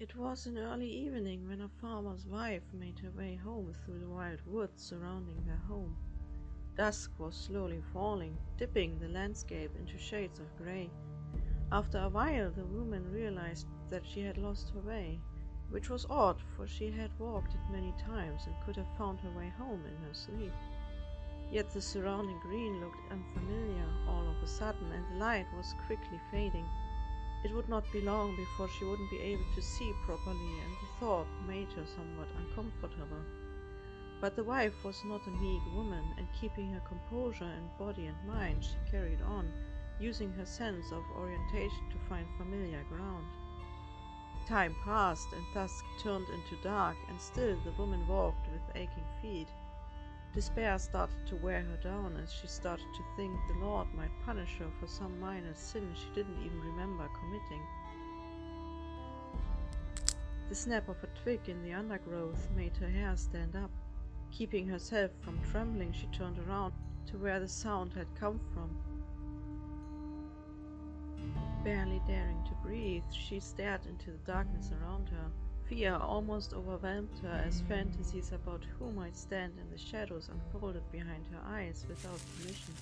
It was an early evening when a farmer's wife made her way home through the wild woods surrounding their home. Dusk was slowly falling, dipping the landscape into shades of grey. After a while the woman realized that she had lost her way, which was odd, for she had walked it many times and could have found her way home in her sleep. Yet the surrounding green looked unfamiliar all of a sudden, and the light was quickly fading. It would not be long before she wouldn't be able to see properly, and the thought made her somewhat uncomfortable. But the wife was not a meek woman, and keeping her composure in body and mind, she carried on, using her sense of orientation to find familiar ground. Time passed, and dusk turned into dark, and still the woman walked with aching feet. Despair started to wear her down as she started to think the Lord might punish her for some minor sin she didn't even remember committing. The snap of a twig in the undergrowth made her hair stand up. Keeping herself from trembling, she turned around to where the sound had come from. Barely daring to breathe, she stared into the darkness around her. Fear almost overwhelmed her as fantasies about who might stand in the shadows unfolded behind her eyes without permission.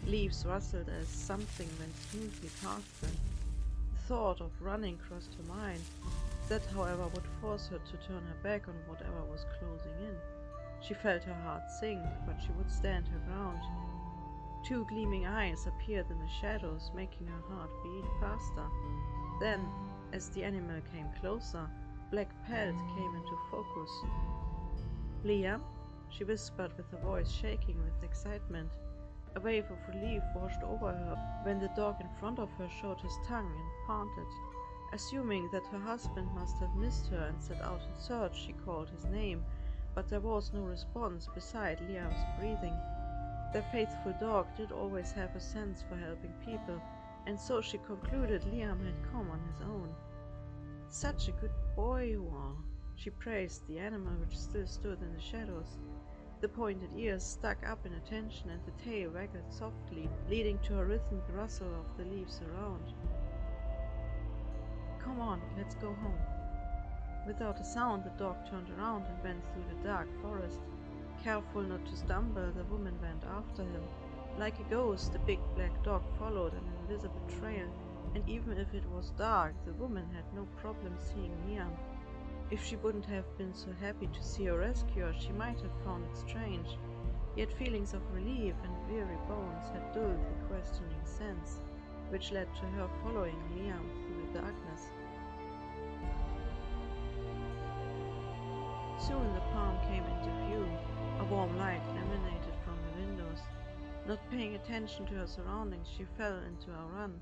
Leaves rustled as something went smoothly past them. The thought of running crossed her mind. That, however, would force her to turn her back on whatever was closing in. She felt her heart sink, but she would stand her ground. Two gleaming eyes appeared in the shadows, making her heart beat faster. Then, as the animal came closer, black pelt came into focus. "Liam?" she whispered with her voice shaking with excitement. A wave of relief washed over her when the dog in front of her showed his tongue and panted. Assuming that her husband must have missed her and set out in search, she called his name, but there was no response beside Liam's breathing. Their faithful dog did always have a sense for helping people, and so she concluded Liam had come on his own. "Such a good boy you are," she praised the animal, which still stood in the shadows. The pointed ears stuck up in attention, and the tail waggled softly, leading to a rhythmic rustle of the leaves around. "Come on, let's go home." Without a sound, the dog turned around and went through the dark forest. Careful not to stumble, the woman went after him. Like a ghost, the big black dog followed an invisible trail, and even if it was dark, the woman had no problem seeing Liam. If she wouldn't have been so happy to see her rescuer, she might have found it strange. Yet feelings of relief and weary bones had dulled the questioning sense, which led to her following Liam through the darkness. Soon the farm came into view. A warm light emanated from the windows. Not paying attention to her surroundings, she fell into a run.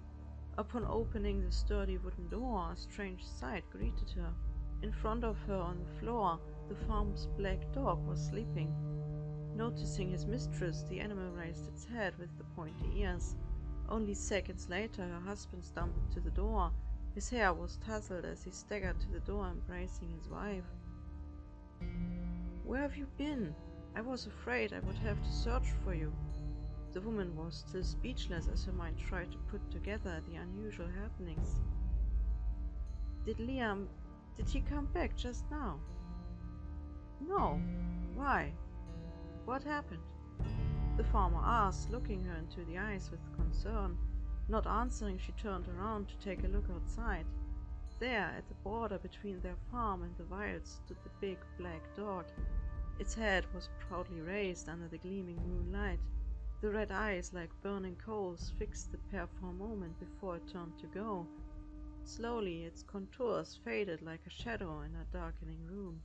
Upon opening the sturdy wooden door, a strange sight greeted her. In front of her on the floor, the farm's black dog was sleeping. Noticing his mistress, the animal raised its head with the pointy ears. Only seconds later, her husband stumbled to the door. His hair was tousled as he staggered to the door, embracing his wife. "Where have you been? I was afraid I would have to search for you." The woman was still speechless as her mind tried to put together the unusual happenings. Did he come back just now?" "No. Why? What happened?" the farmer asked, looking her into the eyes with concern. Not answering, she turned around to take a look outside. There, at the border between their farm and the wilds, stood the big black dog. Its head was proudly raised under the gleaming moonlight. The red eyes, like burning coals, fixed the pair for a moment before it turned to go. Slowly its contours faded like a shadow in a darkening room.